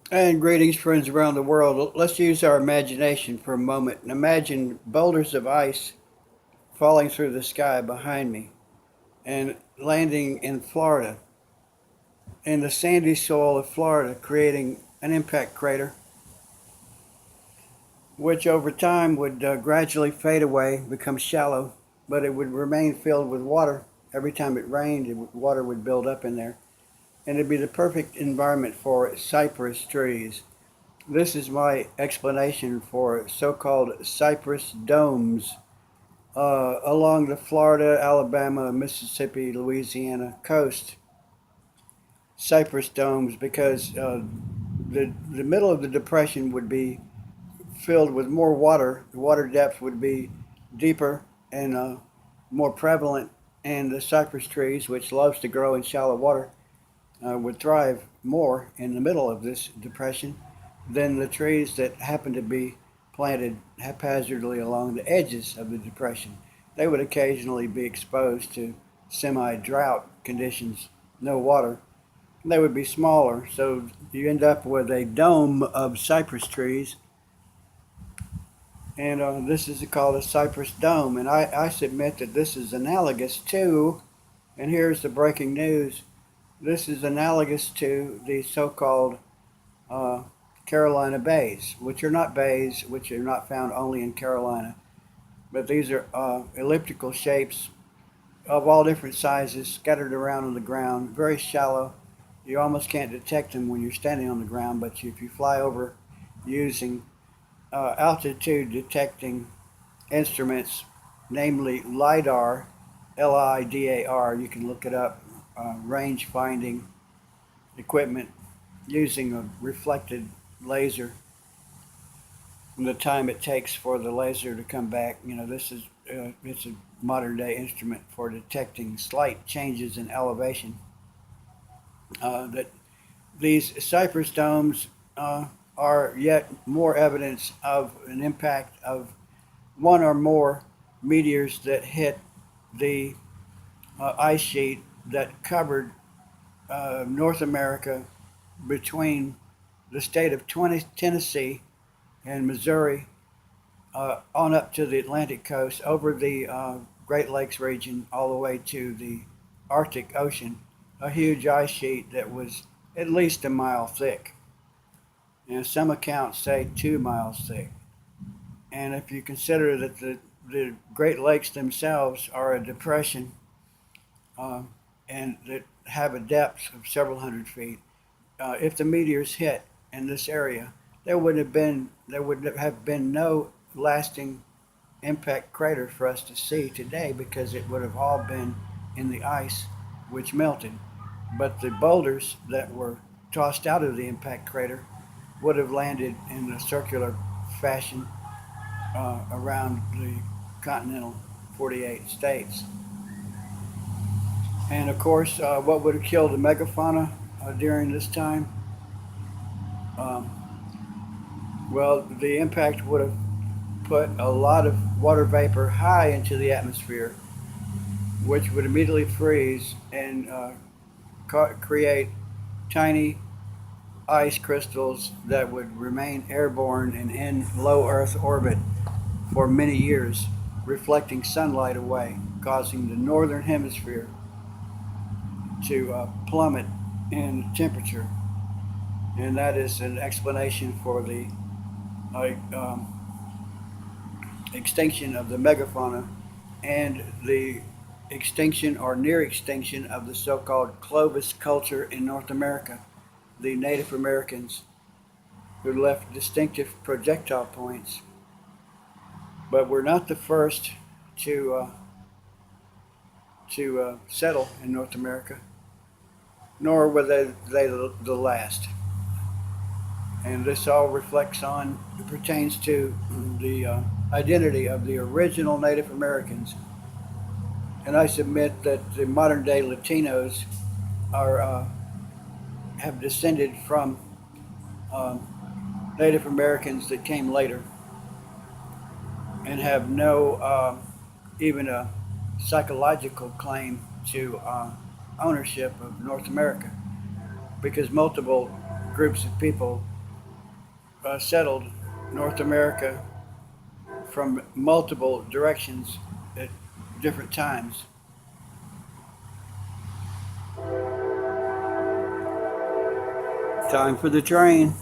And greetings, friends around the world. Let's use our imagination for a moment and imagine boulders of ice falling through the sky behind me and landing in Florida, in the sandy soil of Florida, creating an impact crater, which over time would gradually fade away, become shallow, but it would remain filled with water. Every time it rained, water would build up in there, and it'd be the perfect environment for cypress trees. This is my explanation for so-called Cypress domes along the Florida, Alabama, Mississippi, Louisiana coast. Cypress domes because the middle of the depression would be filled with more water. The water depth would be deeper and more prevalent, and the cypress trees, which loves to grow in shallow water, would thrive more in the middle of this depression than the trees that happen to be planted haphazardly along the edges of the depression. They would occasionally be exposed to semi-drought conditions, no water. They would be smaller, so you end up with a dome of cypress trees, and this is called a cypress dome. And I submit that this is analogous to, and here's the breaking news, this is analogous to the so-called uh, Carolina bays, which are not bays, which are not found only in Carolina, but these are elliptical shapes of all different sizes scattered around on the ground, very shallow. You almost can't detect them when you're standing on the ground, but if you fly over using altitude detecting instruments, namely LIDAR, LIDAR, you can look it up, range finding equipment using a reflected laser and the time it takes for the laser to come back. This is it's a modern day instrument for detecting slight changes in elevation. That these cypress domes are yet more evidence of an impact of one or more meteors that hit the ice sheet that covered North America between the state of Tennessee and Missouri on up to the Atlantic coast, over the Great Lakes region, all the way to the Arctic Ocean, a huge ice sheet that was at least a mile thick. And some accounts say 2 miles thick. And if you consider that the Great Lakes themselves are a depression uh, and that have a depth of several hundred feet, if the meteors hit in this area, there would have been no lasting impact crater for us to see today because it would have all been in the ice which melted. But the boulders that were tossed out of the impact crater would have landed in a circular fashion around the continental 48 states. And of course, what would have killed the megafauna during this time? Um, well, the impact would have put a lot of water vapor high into the atmosphere, which would immediately freeze and create tiny ice crystals that would remain airborne and in low Earth orbit for many years, reflecting sunlight away, causing the northern hemisphere to plummet in temperature. And that is an explanation for the uh, um, extinction of the megafauna and the extinction or near extinction of the so-called Clovis culture in North America, the Native Americans who left distinctive projectile points. But we're not the first to settle in North America, nor were they the last. And this all reflects on, pertains to the identity of the original Native Americans. And I submit that the modern day Latinos are have descended from Native Americans that came later and have no even a psychological claim to ownership of North America because multiple groups of people settled North America from multiple directions at different times. Time for the train.